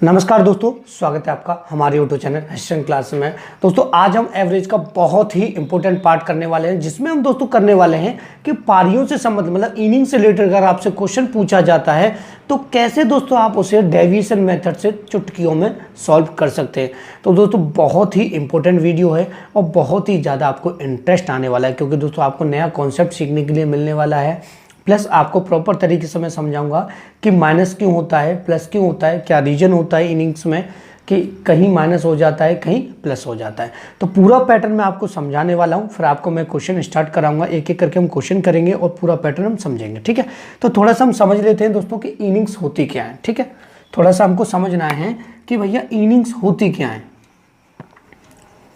नमस्कार दोस्तों, स्वागत है आपका हमारे यूट्यूब चैनल हिस्ट्री क्लास में। दोस्तों आज हम एवरेज का बहुत ही इंपॉर्टेंट पार्ट करने वाले हैं, जिसमें हम दोस्तों करने वाले हैं कि पारियों से संबंधित मतलब इनिंग से रिलेटेड अगर आपसे क्वेश्चन पूछा जाता है तो कैसे दोस्तों आप उसे डेविएशन मेथड से चुटकियों में सॉल्व कर सकते हैं। तो दोस्तों बहुत ही इंपॉर्टेंट वीडियो है और बहुत ही ज़्यादा आपको इंटरेस्ट आने वाला है, क्योंकि दोस्तों आपको नया कॉन्सेप्ट सीखने के लिए मिलने वाला है। प्लस आपको प्रॉपर तरीके से मैं समझाऊंगा कि माइनस क्यों होता है, प्लस क्यों होता है, क्या रीजन होता है इनिंग्स में कि कहीं माइनस हो जाता है कहीं प्लस हो जाता है। तो पूरा पैटर्न मैं आपको समझाने वाला हूं, फिर आपको मैं क्वेश्चन स्टार्ट कराऊंगा, एक एक करके हम क्वेश्चन करेंगे और पूरा पैटर्न हम समझेंगे। ठीक है, तो थोड़ा सा हम समझ लेते हैं दोस्तों कि इनिंग्स होती क्या है। ठीक है, थोड़ा सा हमको समझना है कि भैया इनिंग्स होती क्या है।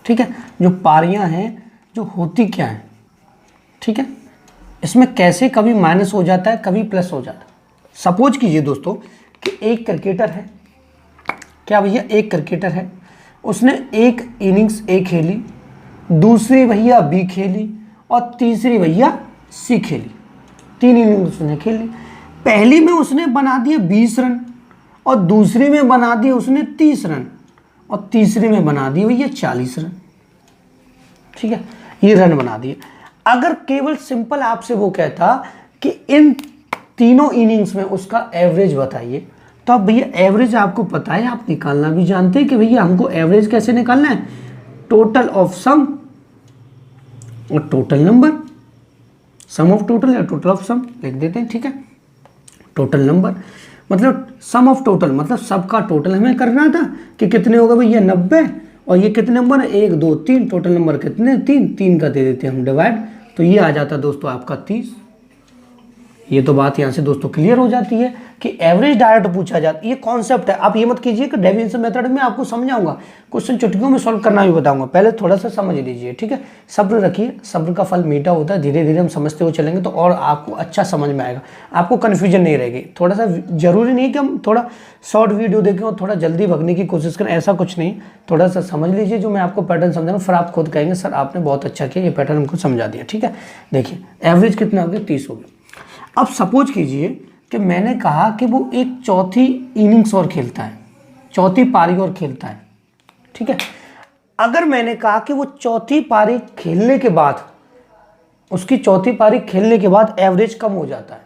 ठीक है, जो पारियां हैं जो होती क्या है। ठीक है, इसमें कैसे कभी माइनस हो जाता है कभी प्लस हो जाता है। सपोज कीजिए दोस्तों कि एक क्रिकेटर है, क्या भैया एक क्रिकेटर है, उसने एक इनिंग्स ए खेली, दूसरी भैया बी खेली और तीसरी भैया सी खेली। 3 इनिंग्स उसने खेली। पहली में उसने बना दिए 20 रन और दूसरी में बना दिए उसने 30 रन और तीसरी में बना दिए भैया 40 रन। ठीक है, ये रन बना दिए। अगर केवल सिंपल आपसे वो कहता कि इन तीनों इनिंग्स में उसका एवरेज बताइए, तो अब भैया एवरेज आपको पता है, आप निकालना भी जानते हैं कि भैया हमको एवरेज कैसे निकालना है। टोटल ऑफ सम और total number, sum of total या टोटल ऑफ सम लिख देते हैं। ठीक है, टोटल नंबर मतलब सम ऑफ टोटल मतलब सबका टोटल हमें करना था कि कितने होगा भैया 90 और ये कितने नंबर है 1 2 3, टोटल नंबर कितने 3 का दे देते हैं हम डिवाइड, तो ये आ जाता है दोस्तों आपका 30। ये तो बात यहाँ से दोस्तों क्लियर हो जाती है कि एवरेज डायरेक्ट पूछा जाता है। ये कॉन्सेप्ट है, आप ये मत कीजिए कि डेविएशन मेथड में आपको समझाऊंगा, क्वेश्चन चुटकियों में सॉल्व करना भी बताऊंगा। पहले थोड़ा सा समझ लीजिए। ठीक है, सब्र रखिए, सब्र का फल मीठा होता है। धीरे धीरे हम समझते हुए चलेंगे तो और आपको अच्छा समझ में आएगा, आपको कन्फ्यूजन नहीं रहेगी। थोड़ा सा जरूरी नहीं कि हम थोड़ा शॉर्ट वीडियो देखें और थोड़ा जल्दी भगने की कोशिश करें, ऐसा कुछ नहीं। थोड़ा सा समझ लीजिए जो मैं आपको पैटर्न समझाऊँ, फिर आप खुद कहेंगे सर आपने बहुत अच्छा किया, ये पैटर्न हमको समझा दिया। ठीक है, देखिए एवरेज कितना हो गया 30 हो गया। अब सपोज कीजिए कि मैंने कहा कि वो एक चौथी इनिंग्स और खेलता है, चौथी पारी और खेलता है। ठीक है, अगर मैंने कहा कि वो चौथी पारी खेलने के बाद, उसकी चौथी पारी खेलने के बाद एवरेज कम हो जाता है,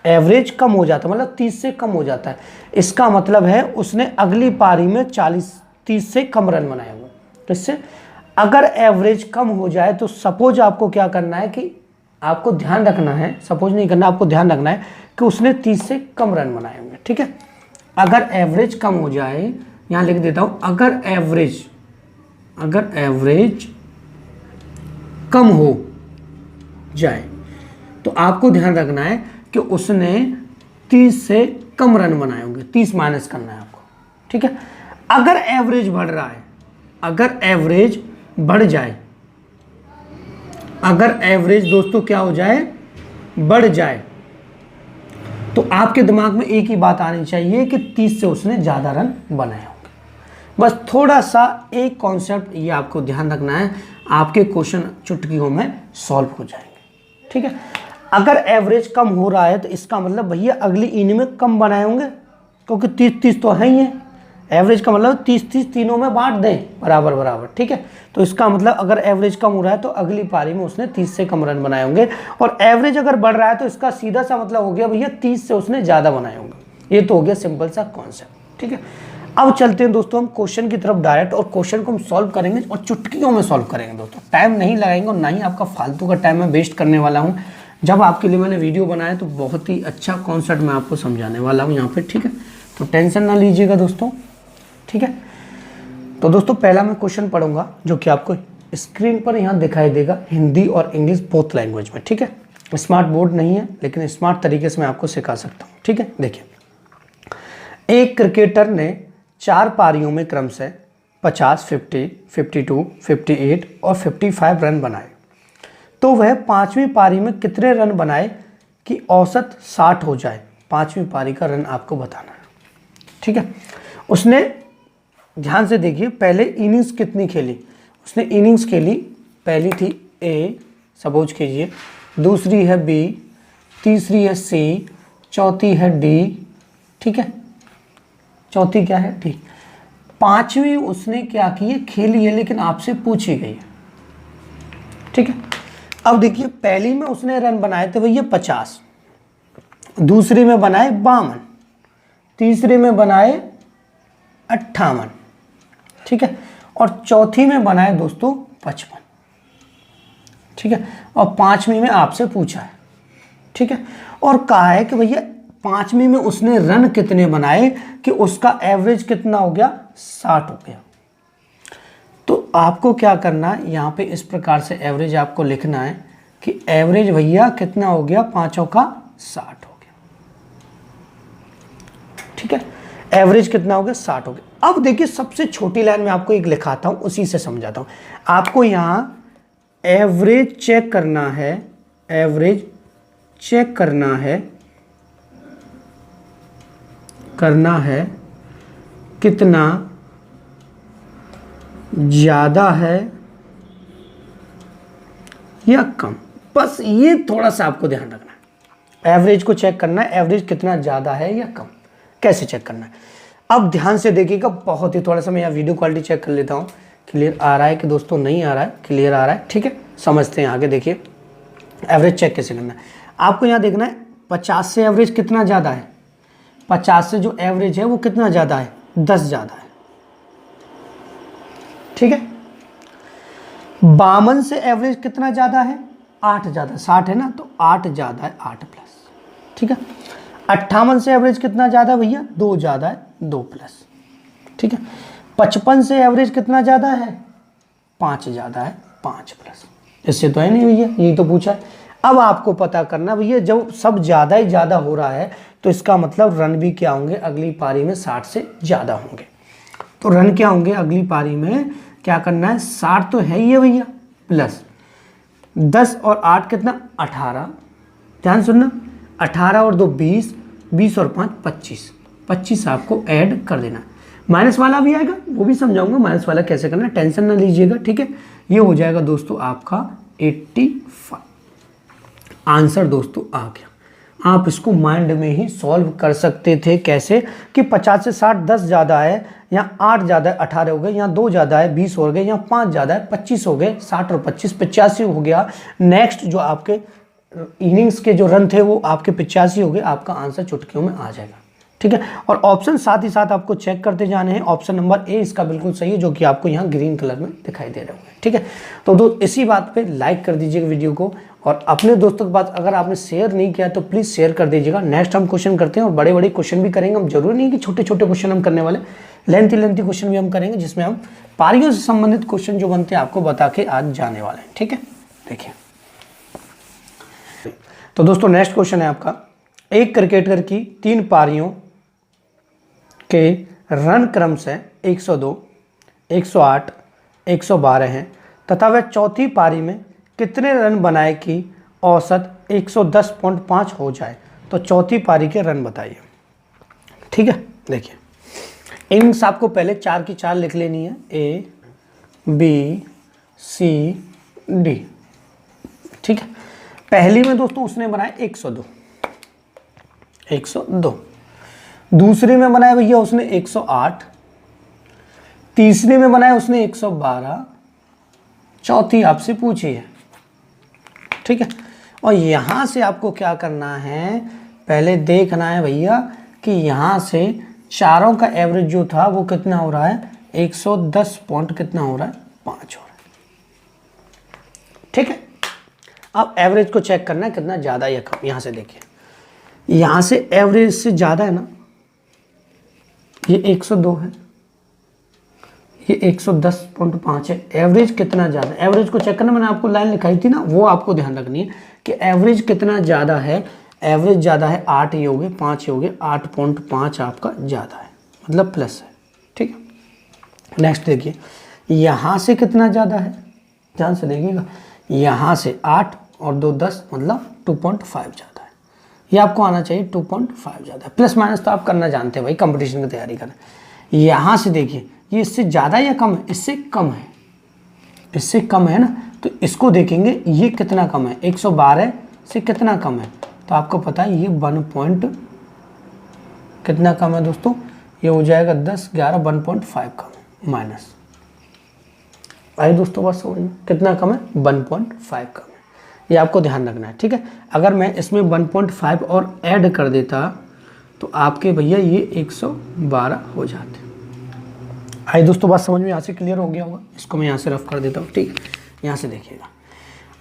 एवरेज कम हो जाता है मतलब 30 से कम हो जाता है, इसका मतलब है उसने अगली पारी में 30 से कम रन बनाए हुए। तो इससे अगर एवरेज कम हो जाए तो सपोज आपको क्या करना है कि आपको ध्यान रखना है, सपोज नहीं करना, आपको ध्यान रखना है कि उसने 30 से कम रन बनाए होंगे। ठीक है, अगर एवरेज कम हो जाए, यहां लिख देता हूं, अगर एवरेज कम हो जाए तो आपको ध्यान रखना है कि उसने 30 से कम रन बनाए होंगे, 30 माइनस करना है आपको। ठीक है, अगर एवरेज बढ़ रहा है, अगर एवरेज बढ़ जाए, अगर एवरेज दोस्तों क्या हो जाए बढ़ जाए, तो आपके दिमाग में एक ही बात आनी चाहिए कि 30 से उसने ज़्यादा रन बनाए होंगे। बस थोड़ा सा एक कॉन्सेप्ट ये आपको ध्यान रखना है, आपके क्वेश्चन चुटकियों में सॉल्व हो जाएंगे। ठीक है, अगर एवरेज कम हो रहा है तो इसका मतलब भैया अगली इनिंग में कम बनाए होंगे, क्योंकि 30-30 तो है ही है। एवरेज का मतलब 30-30 तीनों में बांट दें बराबर बराबर। ठीक है, तो इसका मतलब अगर एवरेज कम हो रहा है तो अगली पारी में उसने 30 से कम रन बनाए होंगे, और एवरेज अगर बढ़ रहा है तो इसका सीधा सा मतलब हो गया भैया 30 से उसने ज़्यादा बनाए होंगे। ये तो हो गया सिंपल सा कॉन्सेप्ट। ठीक है, अब चलते हैं दोस्तों हम क्वेश्चन की तरफ डायरेक्ट, और क्वेश्चन को हम सॉल्व करेंगे और चुटकियों में सॉल्व करेंगे दोस्तों। टाइम नहीं लगाएंगे और ना ही आपका फालतू का टाइम मैं वेस्ट करने वाला हूँ। जब आपके लिए मैंने वीडियो बनाया तो बहुत ही अच्छा कॉन्सेप्ट मैं आपको समझाने वाला हूँ यहाँ पर। ठीक है, तो टेंशन ना लीजिएगा दोस्तों। ठीक है, तो दोस्तों पहला मैं क्वेश्चन पढ़ूंगा जो कि आपको स्क्रीन पर यहाँ दिखाई देगा, हिंदी और इंग्लिश बोथ लैंग्वेज में। ठीक है, स्मार्ट बोर्ड नहीं है लेकिन स्मार्ट तरीके से मैं आपको सिखा सकता हूँ। ठीक है, देखिए एक क्रिकेटर ने 4 पारियों में क्रमशः 50, 50, 52, 58 और 55 रन बनाए, तो वह 5वीं पारी में कितने रन बनाए कि औसत 60 हो जाए। 5वीं पारी का रन आपको बताना है। ठीक है, उसने ध्यान से देखिए पहले इनिंग्स कितनी खेली, उसने इनिंग्स खेली, पहली थी ए सपोज कीजिए, दूसरी है बी, तीसरी है सी, चौथी है डी। ठीक है, चौथी क्या है, डी। पांचवी उसने क्या की है, खेली है लेकिन आपसे पूछी गई है, ठीक है। अब देखिए पहली में उसने रन बनाए थे भैया 50, दूसरी में बनाए 52, तीसरी में बनाए 58, ठीक है, और चौथी में बनाए दोस्तों 55, ठीक है, और पांचवी में आपसे पूछा है, ठीक है, और कहा है कि भैया पांचवी में उसने रन कितने बनाए कि उसका एवरेज कितना हो गया, 60 हो गया। तो आपको क्या करना है, यहाँ पे इस प्रकार से एवरेज आपको लिखना है कि एवरेज भैया कितना हो गया, पांचों का 60 हो गया, ठीक है, एवरेज कितना हो गया, 60 हो गया। अब देखिए सबसे छोटी लाइन में आपको एक लिखाता हूं, उसी से समझाता हूं। आपको यहां एवरेज चेक करना है, एवरेज चेक करना है कितना ज्यादा है या कम, बस ये थोड़ा सा आपको ध्यान रखना है। एवरेज को चेक करना है, एवरेज कितना ज्यादा है या कम, कैसे चेक करना है। अब ध्यान से देखिएगा, बहुत ही थोड़ा सा मैं यहाँ वीडियो क्वालिटी चेक कर लेता हूँ, क्लियर आ रहा है कि दोस्तों नहीं आ रहा है, क्लियर आ रहा है, ठीक है, समझते हैं आगे। देखिए एवरेज चेक कैसे करना है, आपको यहाँ देखना है 50 से एवरेज कितना ज़्यादा है, 50 से जो एवरेज है वो कितना ज़्यादा है, 10 ज़्यादा है, ठीक है। 52 से एवरेज कितना ज़्यादा है, 8 ज़्यादा, 60 है ना, तो 8 ज़्यादा है, 8 प्लस, ठीक है। 58 से एवरेज कितना ज़्यादा है भैया, 2 ज़्यादा है, 2 प्लस, ठीक है। 55 से एवरेज कितना ज़्यादा है, 5 ज़्यादा है, 5 प्लस। इससे तो है नहीं भैया, यही तो पूछा है। अब आपको पता करना भैया, जब सब ज़्यादा ही ज़्यादा हो रहा है तो इसका मतलब रन भी क्या होंगे, अगली पारी में 60 से ज़्यादा होंगे। तो रन क्या होंगे अगली पारी में, क्या करना है, 60 तो है ही है भैया, प्लस 10 और 8 कितना, 18, ध्यान सुनना, 18 और 2 20, 20 और 5 25, 25 आपको ऐड कर देना। माइनस वाला भी आएगा, वो भी समझाऊंगा माइनस वाला कैसे करना है, टेंशन ना लीजिएगा, ठीक है। ये हो जाएगा दोस्तों आपका 85। आंसर दोस्तों आ गया। आप इसको माइंड में ही सॉल्व कर सकते थे, कैसे कि 50 से 60 10 ज़्यादा है, यहाँ 8 ज़्यादा है 18 हो गए, यहाँ 2 ज़्यादा है 20 हो गए, यहाँ 5 ज़्यादा है 25 हो गए, 60 और 25 85 हो गया। नेक्स्ट जो आपके इनिंग्स के जो रन थे वो आपके 85 हो गए, आपका आंसर चुटकियों में आ जाएगा, ठीक है। और ऑप्शन साथ ही साथ आपको चेक करते जाने हैं। ऑप्शन नंबर ए इसका बिल्कुल सही है, जो कि आपको यहाँ ग्रीन कलर में दिखाई दे रहे होंगे, ठीक है। तो दोस्त इसी बात पे लाइक कर दीजिएगा वीडियो को, और अपने दोस्तों के पास अगर आपने शेयर नहीं किया तो प्लीज़ शेयर कर दीजिएगा। नेक्स्ट हम क्वेश्चन करते हैं और बड़े बड़े क्वेश्चन भी करेंगे। हम जरूरी नहीं कि छोटे छोटे क्वेश्चन हम करने वाले, लेंथी क्वेश्चन भी हम करेंगे, जिसमें हम पारियों से संबंधित क्वेश्चन जो बनते हैं आपको बता के आज जाने वाले हैं, ठीक है। देखिए तो दोस्तों नेक्स्ट क्वेश्चन है आपका, एक क्रिकेटर की 3 पारियों के रन क्रम से 102, 108, 112 हैं तथा वह चौथी पारी में कितने रन बनाए कि औसत 110.5 हो जाए। तो चौथी पारी के रन बताइए, ठीक है। देखिए इनिंग्स आपको पहले 4 की 4 लिख लेनी है, A B C D, ठीक है। पहली में दोस्तों उसने बनाए 102, 102, दूसरी में बनाया भैया उसने 108, तीसरी में बनाया उसने 112, चौथी आपसे पूछी है, ठीक है। और यहां से आपको क्या करना है, पहले देखना है भैया कि यहां से चारों का एवरेज जो था वो कितना हो रहा है, 110 पॉइंट कितना हो रहा है, 5 हो रहा है, ठीक है। अब एवरेज को चेक करना है कितना ज्यादा या कम। यहां से देखिए, यहां से एवरेज से ज्यादा है ना, ये 102 है, ये 110.5 है। एवरेज कितना ज़्यादा, एवरेज को चेक करना, मैंने आपको लाइन लिखाई थी ना, वो आपको ध्यान रखनी है कि एवरेज कितना ज़्यादा है। एवरेज ज़्यादा है 8 ये हो गए, 5 ये हो गए, 8.5 आपका ज़्यादा है, मतलब प्लस है, ठीक है। नेक्स्ट देखिए, यहाँ से कितना ज़्यादा है, ध्यान से देखिएगा, यहाँ से 8 और 2 10, मतलब 2.5 ज़्यादा है। ये आपको आना चाहिए 2.5 ज़्यादा है। प्लस माइनस तो आप करना जानते हैं भाई, कंपटीशन की तैयारी करें। यहाँ से देखिए, ये इससे ज़्यादा या कम है, इससे कम है, इससे कम है ना, तो इसको देखेंगे ये कितना कम है, 112 से कितना कम है, तो आपको पता है ये 1 पॉइंट कितना कम है दोस्तों, ये हो जाएगा 10, 11, 1.5 कम माइनस। भाई दोस्तों बात समझ में, कितना कम है? 1.5 कम है। ये आपको ध्यान रखना है, ठीक है। अगर मैं इसमें 1.5 और ऐड कर देता तो आपके भैया ये 112 हो जाते। आई दोस्तों बात समझ में यहाँ से क्लियर हो गया होगा। इसको मैं यहाँ से रफ कर देता हूँ, ठीक है। यहाँ से देखिएगा,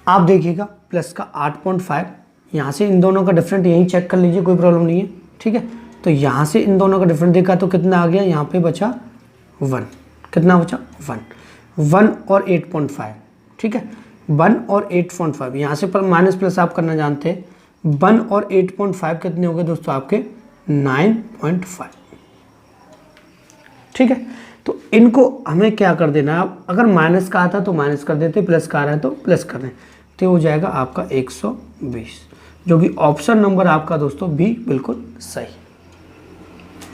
आप देखिएगा प्लस का 8.5, यहाँ से इन दोनों का डिफरेंट यहीं चेक कर लीजिए, कोई प्रॉब्लम नहीं है, ठीक है। तो यहाँ से इन दोनों का डिफरेंट देखा तो कितना आ गया, यहाँ पे बचा 1, कितना बचा 1 और 8.5, ठीक है। 1 और 8.5, यहाँ से पर माइनस प्लस आप करना जानते हैं। 1 और 8.5 कितने हो गए दोस्तों आपके 9.5, ठीक है। तो इनको हमें क्या कर देना है, अगर माइनस का आता तो माइनस कर देते, प्लस का आ रहा है तो प्लस कर दें, तो हो जाएगा आपका 120, जो कि ऑप्शन नंबर आपका दोस्तों बी बिल्कुल सही,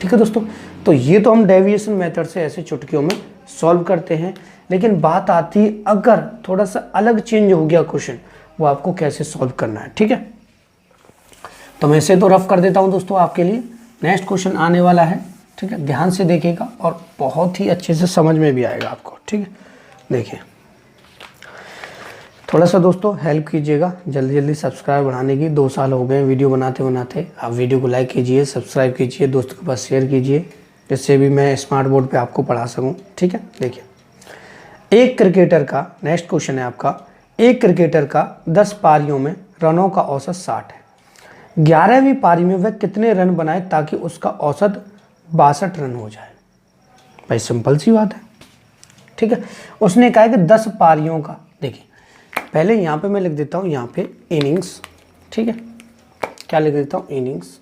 ठीक है दोस्तों। तो ये तो हम डेविएशन मेथड से ऐसे चुटकियों में सॉल्व करते हैं, लेकिन बात आती है अगर थोड़ा सा अलग चेंज हो गया क्वेश्चन, वो आपको कैसे सॉल्व करना है, ठीक है। तो मैं इसे तो रफ कर देता हूं दोस्तों आपके लिए। नेक्स्ट क्वेश्चन आने वाला है, ठीक है, ध्यान से देखिएगा और बहुत ही अच्छे से समझ में भी आएगा आपको, ठीक है। देखिए थोड़ा सा दोस्तों हेल्प कीजिएगा, जल्दी जल्दी सब्सक्राइब बढ़ाने की। 2 साल हो गए वीडियो बनाते बनाते। आप वीडियो को लाइक कीजिए, सब्सक्राइब कीजिए, दोस्तों के पास शेयर कीजिए, जिससे भी मैं स्मार्ट बोर्ड पे आपको पढ़ा सकूं, ठीक है। देखिए एक क्रिकेटर का, नेक्स्ट क्वेश्चन है आपका, एक क्रिकेटर का 10 पारियों में रनों का औसत 60 है। 11वीं पारी में वह कितने रन बनाए ताकि उसका औसत 62 रन हो जाए? भाई सिंपल सी बात है, ठीक है। उसने कहा कि 10 पारियों का, देखिए पहले यहाँ पे मैं लिख देता हूँ, यहाँ पे इनिंग्स, ठीक है, क्या लिख देता हूँ इनिंग्स,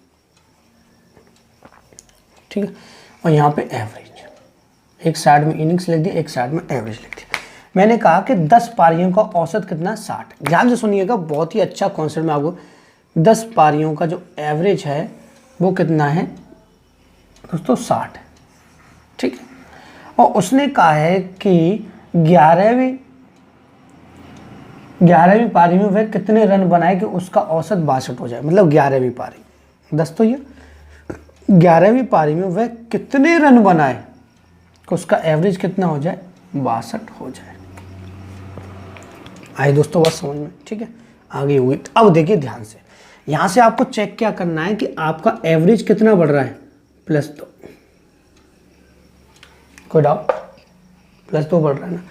ठीक है, और यहाँ पे एवरेज, एक साइड में इनिंग्स लिख दी, एक साइड में एवरेज लिख दी। मैंने कहा कि 10 पारियों का औसत कितना 60। ध्यान से सुनिएगा, बहुत ही अच्छा कॉन्सेप्ट में आपको। 10 पारियों का जो एवरेज है वो कितना है दोस्तों 60 है, ठीक है। और उसने कहा है कि 11वीं पारी में वह कितने रन बनाए कि उसका औसत 62 हो जाए। मतलब 11वीं पारी 10 तो ये 11वीं पारी में वह कितने रन बनाए कि उसका एवरेज कितना हो जाए 62 हो जाए। आइए दोस्तों बस समझ में, ठीक है, आगे हुई। अब देखिए ध्यान से, यहां से आपको चेक क्या करना है कि आपका एवरेज कितना बढ़ रहा है, +2, कोई डाउट, +2 बढ़ रहा है ना।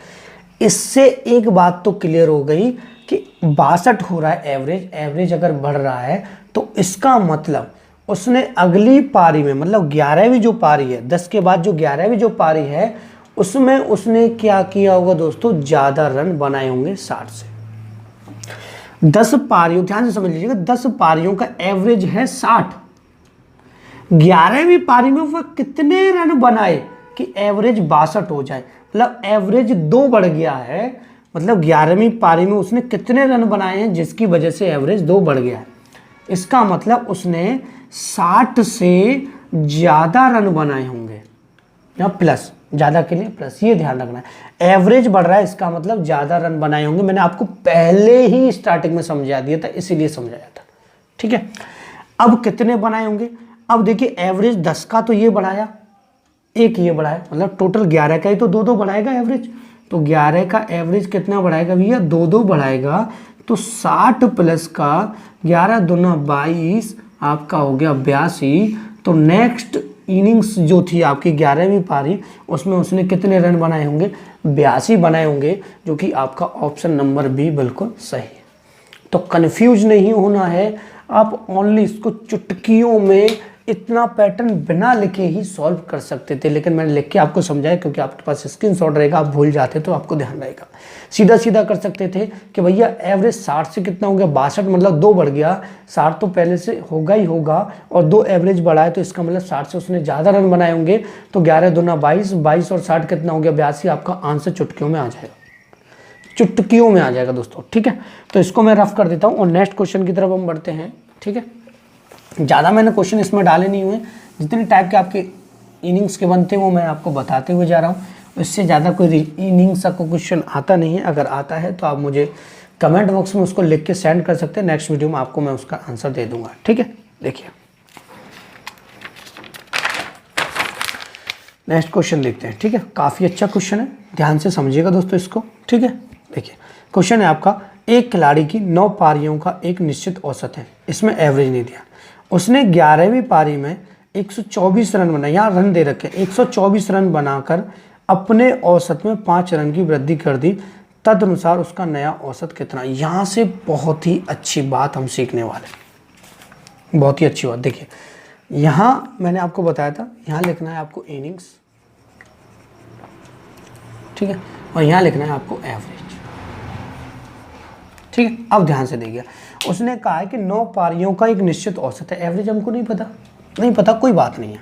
इससे एक बात तो क्लियर हो गई कि 62 हो रहा है एवरेज अगर बढ़ रहा है तो इसका मतलब उसने अगली पारी में, मतलब 11वीं जो पारी है, 10 के बाद जो 11वीं जो पारी है उसमें उसने क्या किया होगा दोस्तों, ज्यादा रन बनाए होंगे 60 से। 10 पारियों, ध्यान से समझ लीजिएगा, 10 पारियों का एवरेज है 60। 11वीं पारी में वह कितने रन बनाए कि एवरेज 62 हो जाए, मतलब एवरेज 2 बढ़ गया है। मतलब 11वीं पारी में उसने कितने रन बनाए हैं जिसकी वजह से एवरेज 2 बढ़ गया है। इसका मतलब उसने 60 से ज्यादा रन बनाए होंगे, या प्लस, ज्यादा के लिए प्लस, ये ध्यान रखना है। एवरेज बढ़ रहा है इसका मतलब ज्यादा रन बनाए होंगे। मैंने आपको पहले ही स्टार्टिंग में समझा दिया था, इसीलिए समझाया था, ठीक है। अब कितने बनाए होंगे, अब देखिए एवरेज 10 का तो ये बढ़ाया, एक ये बढ़ाया, मतलब टोटल 11 का ही तो 2-2 बढ़ाएगा एवरेज। तो 11 का एवरेज कितना बढ़ाएगा भैया, 2-2 बढ़ाएगा। तो 60 प्लस का 11 दूना 22 आपका हो गया 82। तो नेक्स्ट इनिंग्स जो थी आपकी 11वीं पारी, उसमें उसने कितने रन बनाए होंगे, 82 बनाए होंगे, जो कि आपका ऑप्शन नंबर बी बिल्कुल सही है। तो कंफ्यूज नहीं होना है, आप ओनली इसको चुटकियों में इतना पैटर्न बिना लिखे ही सॉल्व कर सकते थे, लेकिन मैंने लिख के आपको समझाया क्योंकि आपके पास स्क्रीनशॉट रहेगा, आप भूल जाते तो आपको ध्यान रहेगा। सीधा सीधा कर सकते थे कि भैया एवरेज 60 से कितना हो गया 62, मतलब 2 बढ़ गया। 60 तो पहले से होगा ही होगा और 2 एवरेज बढ़ाए, तो इसका मतलब 60 से उसने ज़्यादा रन बनाए होंगे। तो 11 दूना 22, 22 और 60 कितना हो गया 82। आपका आंसर चुटकियों में आ जाएगा, चुटकियों में आ जाएगा दोस्तों, ठीक है। तो इसको मैं रफ कर देता हूँ और नेक्स्ट क्वेश्चन की तरफ हम बढ़ते हैं, ठीक है। ज़्यादा मैंने क्वेश्चन इसमें डाले नहीं हुए, जितने टाइप के आपके इनिंग्स के बनते हैं वो मैं आपको बताते हुए जा रहा हूँ। इससे ज़्यादा कोई इनिंग्स का क्वेश्चन आता नहीं है। अगर आता है तो आप मुझे कमेंट बॉक्स में उसको लिख के सेंड कर सकते हैं, नेक्स्ट वीडियो में आपको मैं उसका आंसर दे दूंगा, ठीक है। देखिए नेक्स्ट क्वेश्चन देखते हैं, ठीक है। काफ़ी अच्छा क्वेश्चन है, ध्यान से समझिएगा दोस्तों इसको, ठीक है। देखिए क्वेश्चन है आपका, एक खिलाड़ी की 9 पारियों का एक निश्चित औसत है, इसमें एवरेज नहीं दिया। उसने 11वीं पारी में 124 रन बनाए, यहाँ रन दे रखे, 124 रन बनाकर अपने औसत में 5 रन की वृद्धि कर दी, तदनुसार उसका नया औसत कितना। यहाँ से बहुत ही अच्छी बात हम सीखने वाले हैं, बहुत ही अच्छी बात। देखिए यहाँ मैंने आपको बताया था, यहाँ लिखना है आपको इनिंग्स, ठीक है, और यहाँ लिखना है आपको एवरेज, ठीक है। अब ध्यान से देखिए, उसने कहा है कि 9 पारियों का एक निश्चित औसत है, एवरेज हमको नहीं पता, कोई बात नहीं है।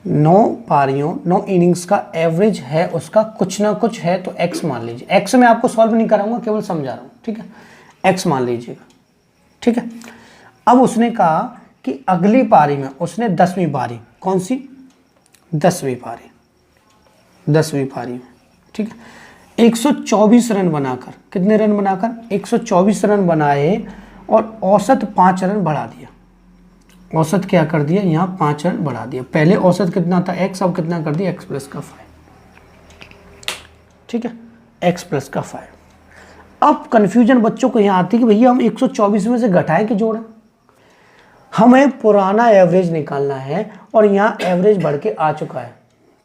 9 पारियों 9 इनिंग्स का एवरेज है, उसका कुछ ना कुछ है, तो एक्स मान लीजिए। एक्स में आपको सॉल्व नहीं कराऊंगा, केवल समझा रहा हूँ, ठीक है। एक्स मान लीजिएगा, ठीक है। अब उसने कहा कि अगली पारी में उसने 10वीं पारी, कौन सी 10वीं पारी, 10वीं पारी में, ठीक है, 124 रन बनाकर, कितने रन बनाकर 124 रन बनाए और औसत 5 रन बढ़ा दिया। औसत क्या कर दिया, यहाँ 5 रन बढ़ा दिया। पहले औसत कितना था x, अब कितना कर दिया x प्लस का 5, ठीक है, x प्लस का 5। अब कंफ्यूजन बच्चों को यहाँ आती है कि भैया हम 124 में से घटाएं कि जोड़ें। हमें पुराना एवरेज निकालना है और यहाँ एवरेज बढ़ के आ चुका है,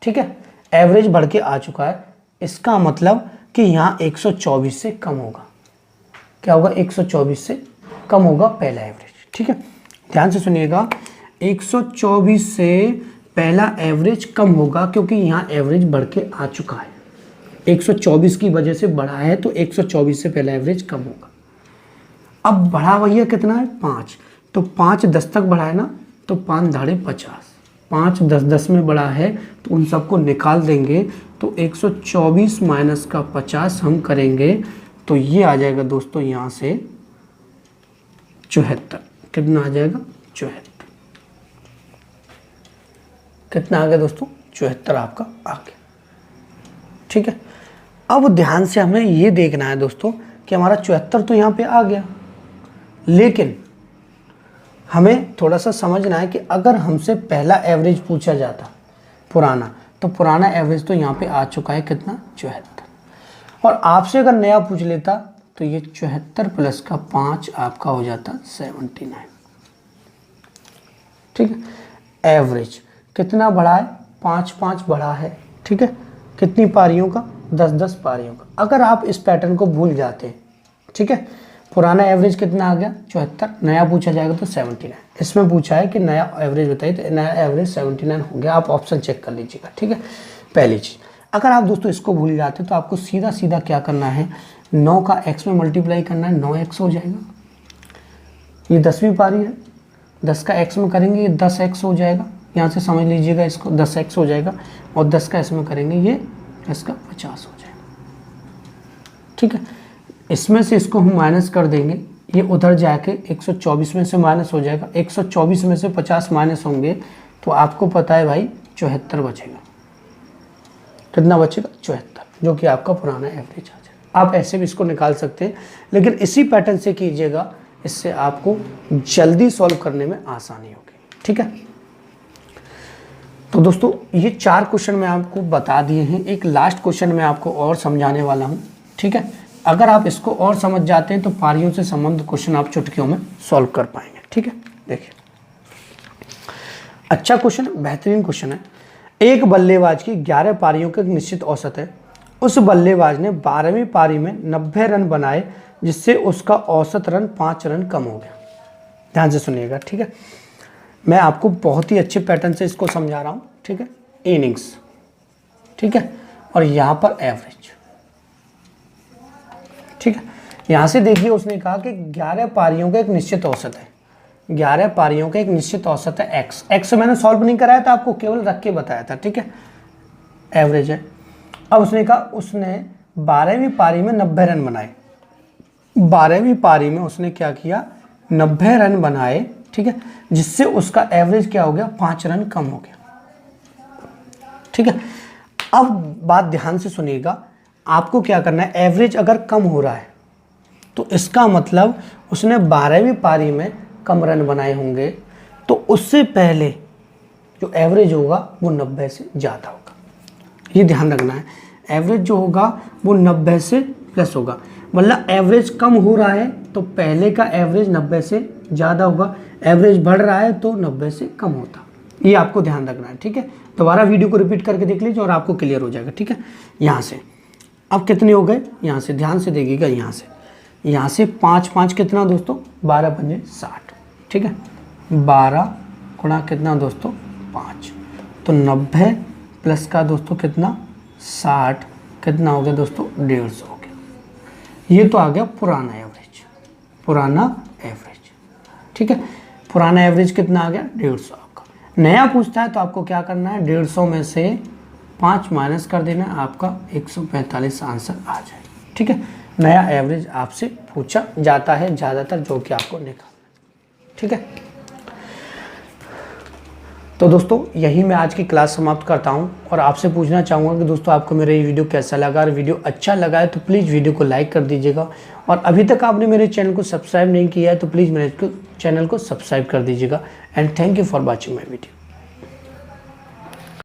ठीक है, एवरेज बढ़ के आ चुका है। इसका मतलब कि यहाँ 124 से कम होगा, क्या होगा, 124 से कम होगा पहला एवरेज, ठीक है। ध्यान से सुनिएगा, 124 से पहला एवरेज कम होगा क्योंकि यहाँ एवरेज बढ़ के आ चुका है, 124 की वजह से बढ़ा है, तो 124 से पहला एवरेज कम होगा। अब बढ़ा भैया कितना है 5, तो 5 10 तक बढ़ा है ना, तो 5 धाड़े 50, 5 10 10 में बढ़ा है, तो उन सबको निकाल देंगे, तो 124 माइनस का 50 हम करेंगे, तो ये आ जाएगा दोस्तों यहाँ से 74। कितना आ जाएगा 74, कितना आ गया दोस्तों 74 आपका आ गया, ठीक है। अब ध्यान से हमें ये देखना है दोस्तों कि हमारा 74 तो यहाँ पे आ गया, लेकिन हमें थोड़ा सा समझना है कि अगर हमसे पहला एवरेज पूछा जाता पुराना, तो पुराना एवरेज तो यहाँ पे आ चुका है, कितना 74, और आपसे अगर नया पूछ लेता तो ये 74 प्लस का 5 आपका हो जाता 79, ठीक है। एवरेज कितना बढ़ा है, 5 बढ़ा है, ठीक है। कितनी पारियों का, 10 पारियों का। अगर आप इस पैटर्न को भूल जाते हैं, ठीक है, पुराना एवरेज कितना आ गया 74, नया पूछा जाएगा तो 79। इसमें पूछा है कि नया एवरेज बताइए, तो नया एवरेज 79 हो गया। आप ऑप्शन चेक कर लीजिएगा, ठीक है। पहली चीज़, अगर आप दोस्तों इसको भूल जाते तो आपको सीधा सीधा क्या करना है, 9 का x में मल्टीप्लाई करना है, 9x हो जाएगा। ये 10वीं पारी है, 10 का x में करेंगे ये 10x हो जाएगा, यहाँ से समझ लीजिएगा इसको, 10x हो जाएगा, और 10 का इसमें करेंगे ये 10 का 50 हो जाएगा, ठीक है। इसमें से इसको हम माइनस कर देंगे, ये उधर जाके 124 में से माइनस हो जाएगा, 124 में से 50 माइनस होंगे, तो आपको पता है भाई 74 बचेगा। कितना बचेगा 74, जो कि आपका पुराना एवरेज आ जाएगा। आप ऐसे भी इसको निकाल सकते हैं, लेकिन इसी पैटर्न से कीजिएगा, इससे आपको जल्दी सॉल्व करने में आसानी होगी, ठीक है। तो दोस्तों ये 4 क्वेश्चन मैं आपको बता दिए हैं, एक लास्ट क्वेश्चन मैं आपको और समझाने वाला हूँ, ठीक है। अगर आप इसको और समझ जाते हैं तो पारियों से संबंधित क्वेश्चन आप चुटकियों में सॉल्व कर पाएंगे, ठीक है। देखिए अच्छा क्वेश्चन, बेहतरीन क्वेश्चन है। एक बल्लेबाज की 11 पारियों का एक निश्चित औसत है, उस बल्लेबाज ने 12वीं पारी में 90 रन बनाए, जिससे उसका औसत रन 5 रन कम हो गया। ध्यान से सुनिएगा, ठीक है। मैं आपको बहुत ही अच्छे पैटर्न से इसको समझा रहा हूँ, ठीक है। इनिंग्स, ठीक है, और यहाँ पर एवरेज, ठीक है। यहाँ से देखिए उसने कहा कि 11 पारियों का एक निश्चित औसत है, 11 पारियों का एक निश्चित औसत है x। x मैंने सॉल्व नहीं कराया था, आपको केवल रख के बताया था, ठीक है। एवरेज है। अब उसने कहा उसने 12वीं पारी में 90 रन बनाए, 12वीं पारी में उसने क्या किया 90 रन बनाए, ठीक है, जिससे उसका एवरेज क्या हो गया 5 रन कम हो गया, ठीक है। अब बात ध्यान से सुनिएगा, आपको क्या करना है, एवरेज अगर कम हो रहा है तो इसका मतलब उसने 12वीं पारी में कम रन बनाए होंगे, तो उससे पहले जो एवरेज होगा वो 90 से ज़्यादा होगा। ये ध्यान रखना है, एवरेज जो होगा वो 90 से प्लस होगा। मतलब एवरेज कम हो रहा है तो पहले का एवरेज 90 से ज़्यादा होगा, एवरेज बढ़ रहा है तो 90 से कम होता। ये आपको ध्यान रखना है, ठीक है। दोबारा वीडियो को रिपीट करके देख लीजिए और आपको क्लियर हो जाएगा, ठीक है। यहाँ से अब कितने हो गए, यहाँ से ध्यान से देखिएगा, यहाँ से 5 5 कितना दोस्तों, 12 पंजे 60, ठीक है। 12 गुणा कितना दोस्तों 5, तो 90 प्लस का दोस्तों कितना 60, कितना हो गया दोस्तों 150 हो गया। ये तो आ गया पुराना एवरेज, ठीक है। पुराना एवरेज कितना आ गया 150 आपका। नया पूछता है तो आपको क्या करना है, 150 में से 5 माइनस कर देना, आपका 145 आंसर आ जाए, ठीक है। नया एवरेज आपसे पूछा जाता है ज़्यादातर, जो कि आपको निकालना, ठीक है। तो दोस्तों यही मैं आज की क्लास समाप्त करता हूं और आपसे पूछना चाहूँगा कि दोस्तों आपको मेरा ये वीडियो कैसा लगा। अगर वीडियो अच्छा लगा है तो प्लीज़ वीडियो को लाइक कर दीजिएगा, और अभी तक आपने मेरे चैनल को सब्सक्राइब नहीं किया है तो प्लीज़ मेरे चैनल को सब्सक्राइब कर दीजिएगा। And thank you for watching my video.